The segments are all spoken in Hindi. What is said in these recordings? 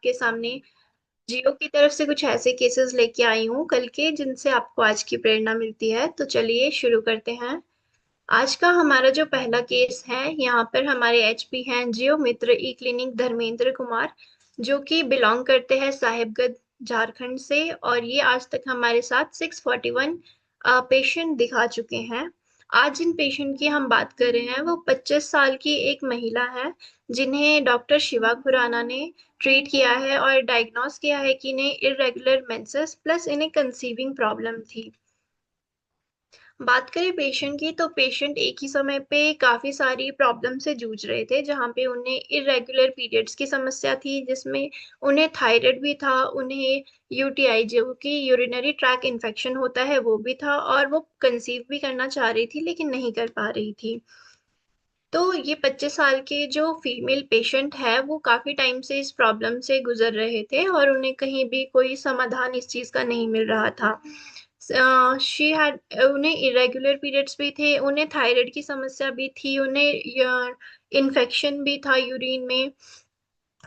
आपके सामने जियो की तरफ से कुछ ऐसे केसेस लेके आई हूँ कल के जिनसे आपको आज की प्रेरणा मिलती है। तो चलिए शुरू करते हैं। आज का हमारा जो पहला केस है, यहाँ पर हमारे एचपी हैं जियो मित्र ई क्लिनिक धर्मेंद्र कुमार, जो कि बिलोंग करते हैं साहिबगंज झारखंड से। और ये आज तक हमारे साथ 641 पेशेंट दिखा चुके हैं। आज जिन पेशेंट की हम बात कर रहे हैं वो 25 साल की एक महिला है, जिन्हें डॉक्टर शिवा खुराना ने ट्रीट किया है और डायग्नोस किया है कि इन्हें इरेगुलर मेंसेस प्लस इन्हें कंसीविंग प्रॉब्लम थी। बात करें पेशेंट की, तो पेशेंट एक ही समय पे काफी सारी प्रॉब्लम से जूझ रहे थे, जहाँ पे उन्हें इरेगुलर पीरियड्स की समस्या थी, जिसमें उन्हें थायराइड भी था, उन्हें यूटीआई जो कि यूरिनरी ट्रैक इन्फेक्शन होता है वो भी था, और वो कंसीव भी करना चाह रही थी लेकिन नहीं कर पा रही थी। तो ये 25 साल के जो फीमेल पेशेंट है वो काफी टाइम से इस प्रॉब्लम से गुजर रहे थे और उन्हें कहीं भी कोई समाधान इस चीज का नहीं मिल रहा था। शी हैड उन्हें इरेगुलर पीरियड्स भी थे, उन्हें थायराइड की समस्या भी थी, उन्हें इन्फेक्शन भी था यूरिन में,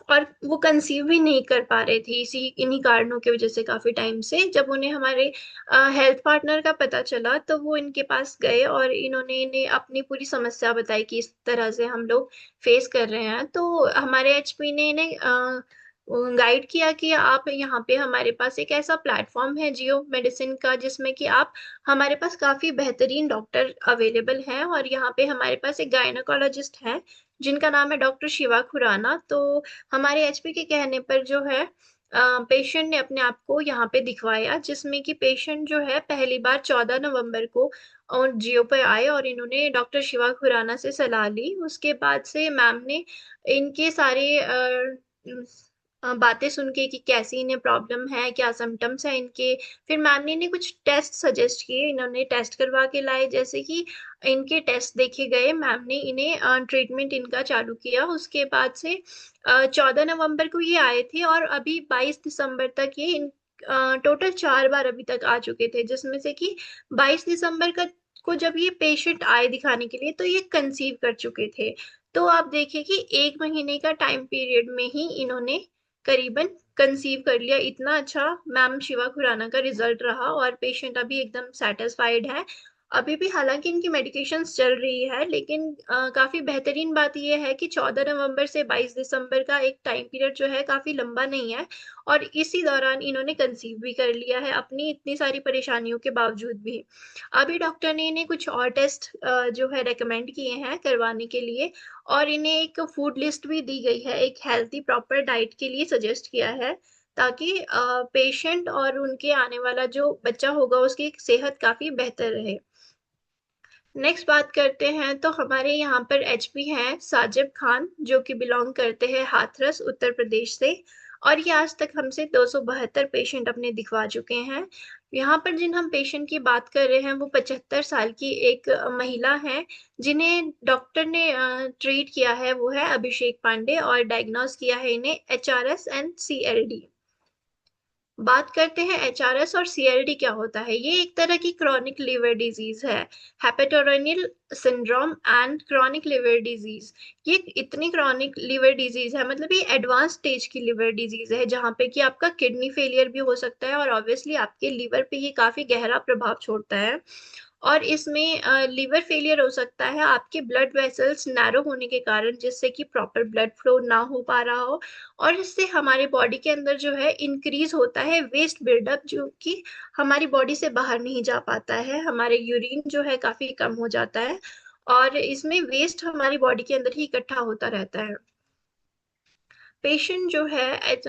और वो कंसीव भी नहीं कर पा रहे थे इसी इन्हीं कारणों की वजह से। काफी टाइम से जब उन्हें हमारे हेल्थ पार्टनर का पता चला तो वो इनके पास गए और इन्होंने इन्हें अपनी पूरी समस्या बताई कि इस तरह से हम लोग फेस कर रहे हैं। तो हमारे एचपी ने इन्हें गाइड किया कि आप यहाँ पे, हमारे पास एक ऐसा प्लेटफॉर्म है जियो मेडिसिन का, जिसमें कि आप, हमारे पास काफी बेहतरीन डॉक्टर अवेलेबल हैं, और यहाँ पे हमारे पास एक गायनोकोलॉजिस्ट है जिनका नाम है डॉक्टर शिवा खुराना। तो हमारे एचपी के कहने पर जो है पेशेंट ने अपने आप को यहाँ पे दिखवाया, जिसमें कि पेशेंट जो है पहली बार 14 नवंबर को और जियो पे आए और इन्होंने डॉक्टर शिवा खुराना से सलाह ली। उसके बाद से मैम ने इनके सारे बातें सुन के कि कैसी इन्हें प्रॉब्लम है, क्या सिम्टम्स है इनके, फिर मैम ने इन्हें कुछ टेस्ट सजेस्ट किए, इन्होंने टेस्ट करवा के लाए। जैसे कि इनके टेस्ट देखे गए, मैम ने इन्हें ट्रीटमेंट इनका चालू किया। उसके बाद से 14 नवंबर को ये आए थे और अभी 22 दिसंबर तक ये इन टोटल 4 बार अभी तक आ चुके थे, जिसमें से कि 22 दिसंबर का को जब ये पेशेंट आए दिखाने के लिए तो ये कंसीव कर चुके थे। तो आप देखिए कि 1 महीने का टाइम पीरियड में ही इन्होंने करीबन कंसीव कर लिया। इतना अच्छा मैम शिवा खुराना का रिजल्ट रहा और पेशेंट अभी एकदम सेटिस्फाइड है। अभी भी हालांकि इनकी मेडिकेशंस चल रही है, लेकिन काफी बेहतरीन बात यह है कि 14 नवंबर से 22 दिसंबर का एक टाइम पीरियड जो है काफी लंबा नहीं है, और इसी दौरान इन्होंने कंसीव भी कर लिया है अपनी इतनी सारी परेशानियों के बावजूद भी। अभी डॉक्टर ने इन्हें कुछ और टेस्ट जो है रेकमेंड किए हैं करवाने के लिए, और इन्हें एक फूड लिस्ट भी दी गई है, एक हेल्थी प्रॉपर डाइट के लिए सजेस्ट किया है, ताकि पेशेंट और उनके आने वाला जो बच्चा होगा उसकी सेहत काफी बेहतर रहे। नेक्स्ट बात करते हैं, तो हमारे यहाँ पर एचपी हैं साजिब खान, जो कि बिलोंग करते हैं हाथरस उत्तर प्रदेश से, और ये आज तक हमसे 272 पेशेंट अपने दिखवा चुके हैं। यहाँ पर जिन हम पेशेंट की बात कर रहे हैं वो 75 साल की एक महिला है, जिन्हें डॉक्टर ने ट्रीट किया है, वो है अभिषेक पांडे, और डायग्नोस किया है इन्हें एचआरएस एंड सीएलडी। बात करते हैं एचआरएस और सीएलडी क्या होता है। ये एक तरह की क्रॉनिक लिवर डिजीज है, hepatorenal syndrome and chronic liver disease. ये इतनी क्रॉनिक लिवर डिजीज है, मतलब ये एडवांस स्टेज की लिवर डिजीज है, जहाँ पे कि आपका किडनी फेलियर भी हो सकता है और ऑब्वियसली आपके लिवर पे ये काफी गहरा प्रभाव छोड़ता है। और इसमें लीवर फेलियर हो सकता है आपके ब्लड वेसल्स नैरो होने के कारण, जिससे कि प्रॉपर ब्लड फ्लो ना हो पा रहा हो, और इससे हमारे बॉडी के अंदर जो है इंक्रीज होता है वेस्ट बिल्डअप, जो कि हमारी बॉडी से बाहर नहीं जा पाता है, हमारे यूरिन जो है काफी कम हो जाता है, और इसमें वेस्ट हमारी बॉडी के अंदर ही इकट्ठा होता रहता है। पेशेंट जो है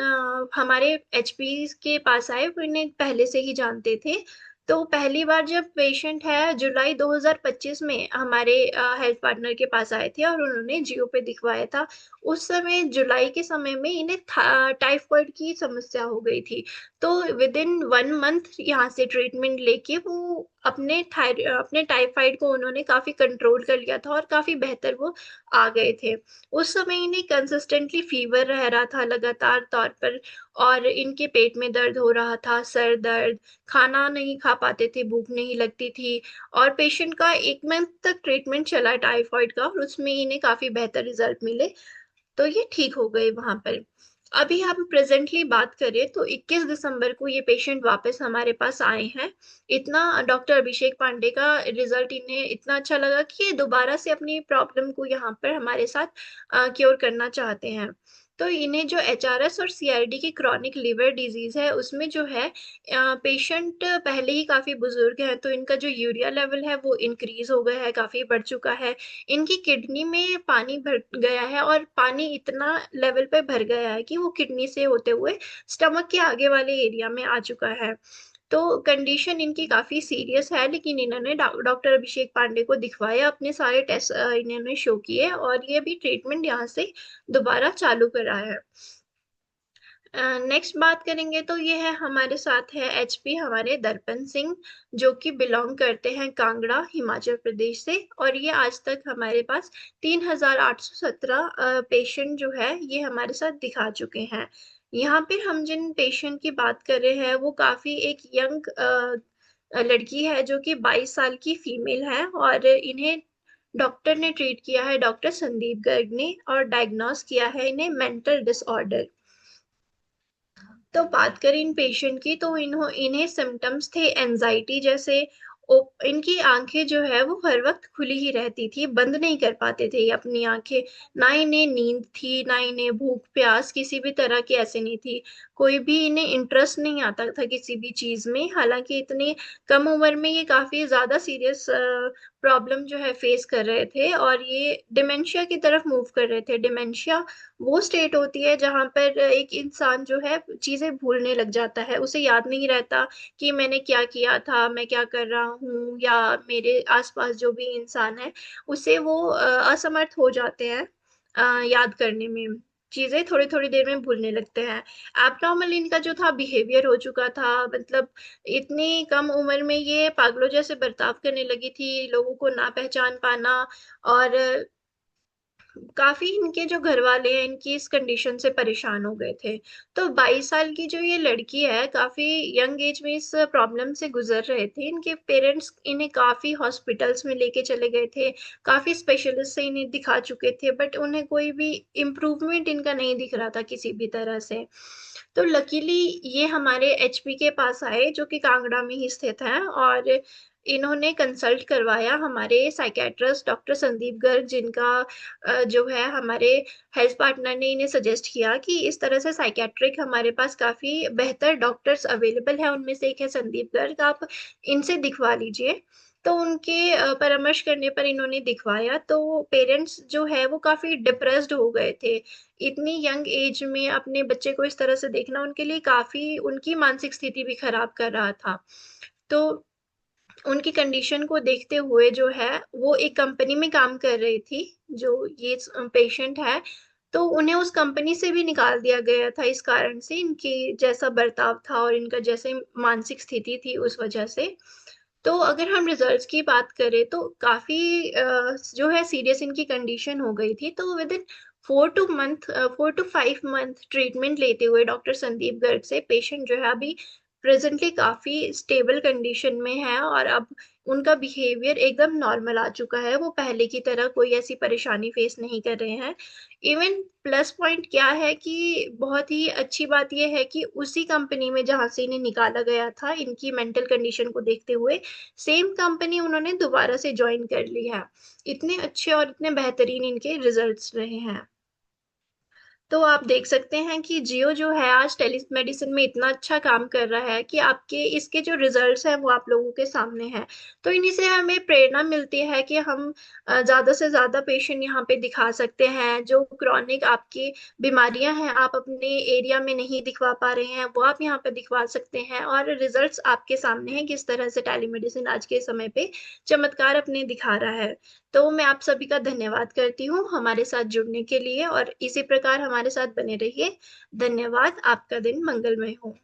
हमारे एचपी के पास आए, वो इन्हें पहले से ही जानते थे। तो पहली बार जब पेशेंट है जुलाई 2025 में हमारे हेल्थ पार्टनर के पास आए थे और उन्होंने जियो पे दिखवाया था। उस समय जुलाई के समय में इन्हें टाइफाइड की समस्या हो गई थी। तो विद इन 1 मंथ यहाँ से ट्रीटमेंट लेके वो अपने टाइफाइड को उन्होंने काफी कंट्रोल कर लिया था और काफी बेहतर वो आ गए थे। उस समय इन्हें कंसिस्टेंटली फीवर रह रहा था लगातार तौर पर, और इनके पेट में दर्द हो रहा था, सर दर्द, खाना नहीं खा पाते थे, भूख नहीं लगती थी। और पेशेंट का 1 मंथ तक ट्रीटमेंट चला टाइफाइड का, और उसमें इन्हें काफी बेहतर रिजल्ट मिले, तो ये ठीक हो गए वहां पर। अभी हम प्रेजेंटली बात करें तो 21 दिसंबर को ये पेशेंट वापस हमारे पास आए हैं। इतना डॉक्टर अभिषेक पांडे का रिजल्ट इन्हें इतना अच्छा लगा कि ये दोबारा से अपनी प्रॉब्लम को यहाँ पर हमारे साथ क्योर करना चाहते हैं। तो इन्हें जो एचआरएस और सीआरडी की क्रॉनिक लिवर डिजीज है उसमें जो है पेशेंट पहले ही काफी बुजुर्ग है, तो इनका जो यूरिया लेवल है वो इंक्रीज हो गया है, काफी बढ़ चुका है। इनकी किडनी में पानी भर गया है और पानी इतना लेवल पे भर गया है कि वो किडनी से होते हुए स्टमक के आगे वाले एरिया में आ चुका है। तो कंडीशन इनकी काफी सीरियस है, लेकिन इन्होंने डॉक्टर अभिषेक पांडे को दिखवाया, अपने सारे टेस्ट इन्होंने शो किए और ये भी ट्रीटमेंट यहाँ से दोबारा चालू करा है। नेक्स्ट बात करेंगे तो ये है, हमारे साथ है एचपी हमारे दर्पण सिंह, जो कि बिलोंग करते हैं कांगड़ा हिमाचल प्रदेश से, और ये आज तक हमारे पास 3817 पेशेंट जो है ये हमारे साथ दिखा चुके हैं। यहाँ पे हम जिन पेशेंट की बात कर रहे हैं वो काफी एक यंग लड़की है जो कि 22 साल की फीमेल है, और इन्हें डॉक्टर ने ट्रीट किया है, डॉक्टर संदीप गर्ग ने, और डायग्नोस किया है इन्हें मेंटल डिसऑर्डर। तो बात करें इन पेशेंट की तो इन्हें सिम्टम्स थे एनजाइटी जैसे। इनकी आंखें जो है वो हर वक्त खुली ही रहती थी, बंद नहीं कर पाते थे ये अपनी आंखें। ना इन्हें नींद थी, ना इन्हें भूख प्यास किसी भी तरह की ऐसे नहीं थी। कोई भी इन्हें इंटरेस्ट नहीं आता था किसी भी चीज में, हालांकि इतनी कम उम्र में ये काफी ज्यादा सीरियस प्रॉब्लम जो है फेस कर रहे थे, और ये डिमेंशिया की तरफ मूव कर रहे थे। डिमेंशिया वो स्टेट होती है जहां पर एक इंसान जो है चीजें भूलने लग जाता है, उसे याद नहीं रहता कि मैंने क्या किया था, मैं क्या कर रहा हूँ, या मेरे आसपास जो भी इंसान है उसे वो असमर्थ हो जाते हैं याद करने में। चीजें थोड़ी थोड़ी देर में भूलने लगते हैं। एबनॉर्मल इनका जो था बिहेवियर हो चुका था, मतलब इतनी कम उम्र में ये पागलों जैसे बर्ताव करने लगी थी, लोगों को ना पहचान पाना, और काफी इनके जो घर वाले हैं इनकी इस कंडीशन से परेशान हो गए थे। तो 22 साल की जो ये लड़की है काफी यंग एज में इस प्रॉब्लम से गुजर रहे थे। इनके पेरेंट्स इन्हें काफी हॉस्पिटल्स में लेके चले गए थे, काफी स्पेशलिस्ट से इन्हें दिखा चुके थे, बट उन्हें कोई भी इम्प्रूवमेंट इनका नहीं दिख रहा था किसी भी तरह से। तो लकीली ये हमारे एचपी के पास आए, जो कि कांगड़ा में ही स्थित है, और इन्होंने कंसल्ट करवाया हमारे साइकेट्रिस्ट डॉक्टर संदीप गर्ग, जिनका जो है हमारे हेल्थ पार्टनर ने इन्हें सजेस्ट किया कि इस तरह से साइकेट्रिक हमारे पास काफी बेहतर डॉक्टर्स अवेलेबल है, उनमें से एक है संदीप गर्ग, आप इनसे दिखवा लीजिए। तो उनके परामर्श करने पर इन्होंने दिखवाया, तो पेरेंट्स जो है वो काफी डिप्रेस्ड हो गए थे। इतनी यंग एज में अपने बच्चे को इस तरह से देखना उनके लिए काफी, उनकी मानसिक स्थिति भी खराब कर रहा था। तो उनकी कंडीशन को देखते हुए जो है वो एक कंपनी में काम कर रही थी, जो ये पेशेंट है, तो उन्हें उस कंपनी से भी निकाल दिया गया था इस कारण से, इनकी जैसा बर्ताव था और इनका जैसे मानसिक स्थिति थी उस वजह से। तो अगर हम रिजल्ट्स की बात करें तो काफी जो है सीरियस इनकी कंडीशन हो गई थी। तो with in 4 to 5 month treatment लेते हुए डॉक्टर संदीप गर्ग से, पेशेंट जो है अभी प्रेजेंटली काफी स्टेबल कंडीशन में है, और अब उनका बिहेवियर एकदम नॉर्मल आ चुका है, वो पहले की तरह कोई ऐसी परेशानी फेस नहीं कर रहे हैं। इवन प्लस पॉइंट क्या है कि बहुत ही अच्छी बात यह है कि उसी कंपनी में जहां से इन्हें निकाला गया था इनकी मेंटल कंडीशन को देखते हुए, सेम कंपनी उन्होंने दोबारा से ज्वाइन कर ली है। इतने अच्छे और इतने बेहतरीन इनके रिजल्ट्स रहे हैं। तो आप देख सकते हैं कि जियो जो है आज टेली मेडिसिन में इतना अच्छा काम कर रहा है कि आपके इसके जो रिजल्ट्स हैं वो आप लोगों के सामने हैं। तो इन्हीं से हमें प्रेरणा मिलती है कि हम ज्यादा से ज्यादा पेशेंट यहाँ पे दिखा सकते हैं। जो क्रॉनिक आपकी बीमारियां हैं आप अपने एरिया में नहीं दिखवा पा रहे हैं, वो आप यहाँ पे दिखवा सकते हैं, और रिजल्ट्स आपके सामने हैं किस तरह से टेलीमेडिसिन आज के समय पे चमत्कार अपने दिखा रहा है। तो मैं आप सभी का धन्यवाद करती हूँ हमारे साथ जुड़ने के लिए, और इसी प्रकार हमारे साथ बने रहिए। धन्यवाद। आपका दिन मंगलमय हो।